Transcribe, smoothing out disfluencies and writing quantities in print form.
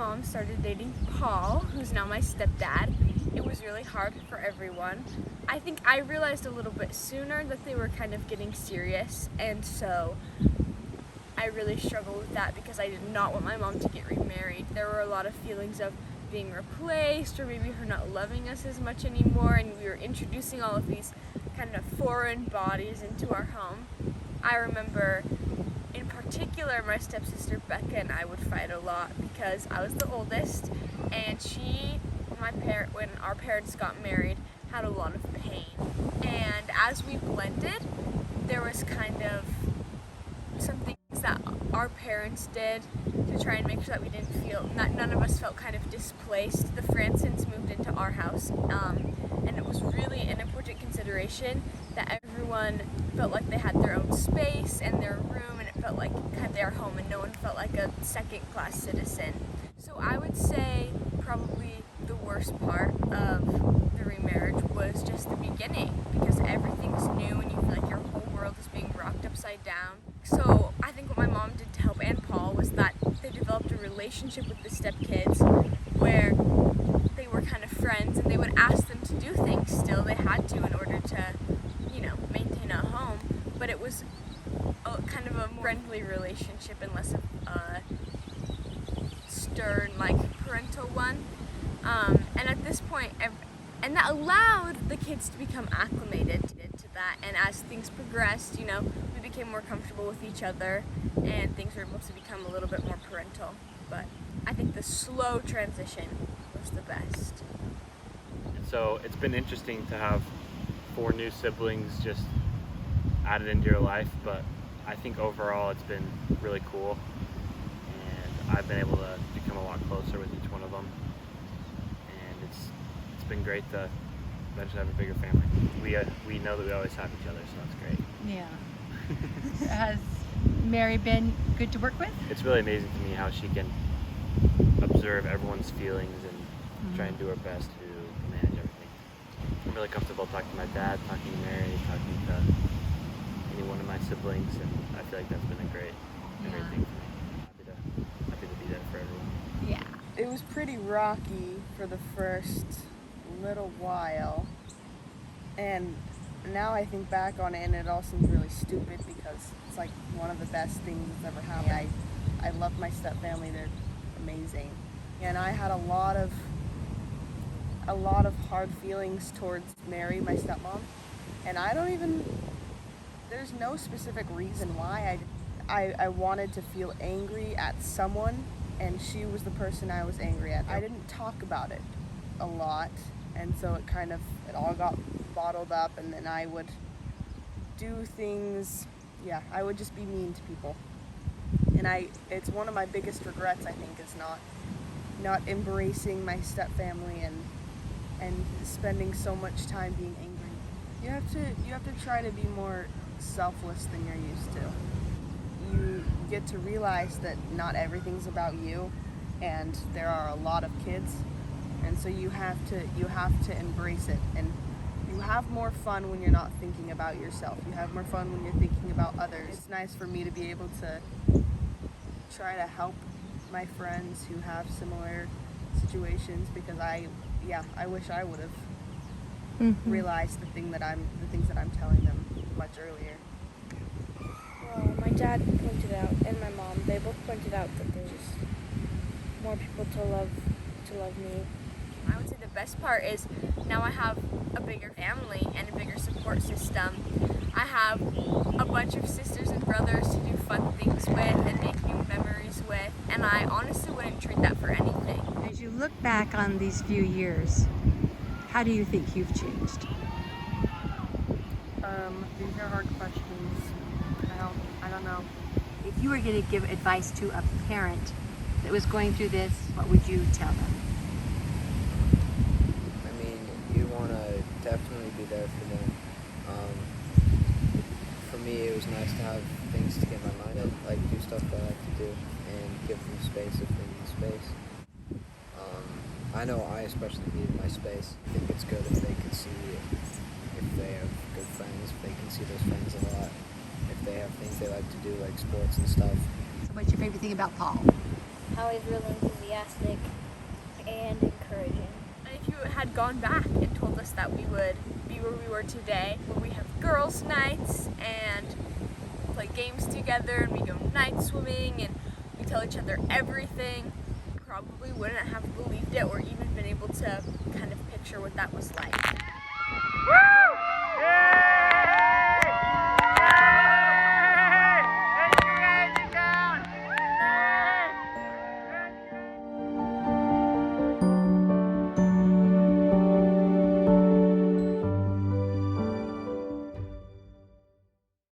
mom started dating Paul, who's now my stepdad, it was really hard for everyone. I think I realized a little bit sooner that they were kind of getting serious, and so I really struggled with that because I did not want my mom to get remarried. There were a lot of feelings of being replaced, or maybe her not loving us as much anymore, and we were introducing all of these kind of foreign bodies into our home. I remember in particular my stepsister Becca and I would fight a lot because I was the oldest, and when our parents got married, had a lot of pain. And as we blended, there was kind of some things that our parents did to try and make sure that we didn't feel, none of us felt kind of displaced. The Fransons moved into our house, and it was really an important consideration that everyone felt like they had their own space and their room, and it felt like kind of their home, and no one felt like a second-class citizen. So I would say probably the worst part of the remarriage was just the beginning, because everything's new and you feel like your whole world is being rocked upside down. So I think what my mom did to help Aunt Paul was that they developed a relationship with the stepkids where they were kind of friends, and they would ask them to do things still. They had to in order to, maintain a home, but it was kind of a more friendly relationship and less of a stern, parental one. And at this point, and that allowed the kids to become acclimated to that, and as things progressed, we became more comfortable with each other, and things were able to become a little bit more parental. But I think the slow transition was the best. So it's been interesting to have 4 new siblings just added into your life, but I think overall it's been really cool, and I've been able to become a lot closer with each one of them, and it's been great to eventually have a bigger family. We know that we always have each other, so that's great. Yeah. Has Mary been good to work with? It's really amazing to me how she can observe everyone's feelings and try and do her best to manage everything. I'm really comfortable talking to my dad, talking to Mary, talking to any one of my siblings, and I feel like that's been a great thing for me. Happy to be there for everyone. Yeah. It was pretty rocky for the first little while, and now I think back on it and it all seems really stupid because it's like one of the best things that's ever happened. I love my step family, they're amazing, and I had a lot of hard feelings towards Mary, my stepmom, and there's no specific reason why. I wanted to feel angry at someone, and she was the person I was angry at. I didn't talk about it a lot, and so it all got bottled up, and then I would do things, I would just be mean to people. And it's one of my biggest regrets, I think, is not embracing my step family and spending so much time being angry. You have to try to be more selfless than you're used to. You get to realize that not everything's about you, and there are a lot of kids, and so you have to embrace it, and you have more fun when you're not thinking about yourself. You have more fun when you're thinking about others. It's nice for me to be able to try to help my friends who have similar situations, because I wish I would have realized the things that I'm telling them much earlier. Well, my dad pointed out, and my mom, they both pointed out that there's more people to love me. I would say the best part is now I have a bigger family and a bigger support system. I have a bunch of sisters and brothers to do fun things with and make new memories with, and I honestly wouldn't trade that for anything. As you look back on these few years, how do you think you've changed? These are hard questions. I don't know. If you were going to give advice to a parent that was going through this, what would you tell them? I mean, you want to definitely be there for them. For me, it was nice to have things to get my mind in, like do stuff that I like to do, and give them space if they need space. I know I especially need my space. I think it's good if they can see if they have good friends, if they can see those friends a lot, if they have things they like to do, like sports and stuff. So what's your favorite thing about Paul? how he's really enthusiastic and encouraging. And if you had gone back and told us that we would be where we were today, where we have girls' nights and play games together and we go night swimming and we tell each other everything, probably wouldn't have believed it or even been able to kind of picture what that was like.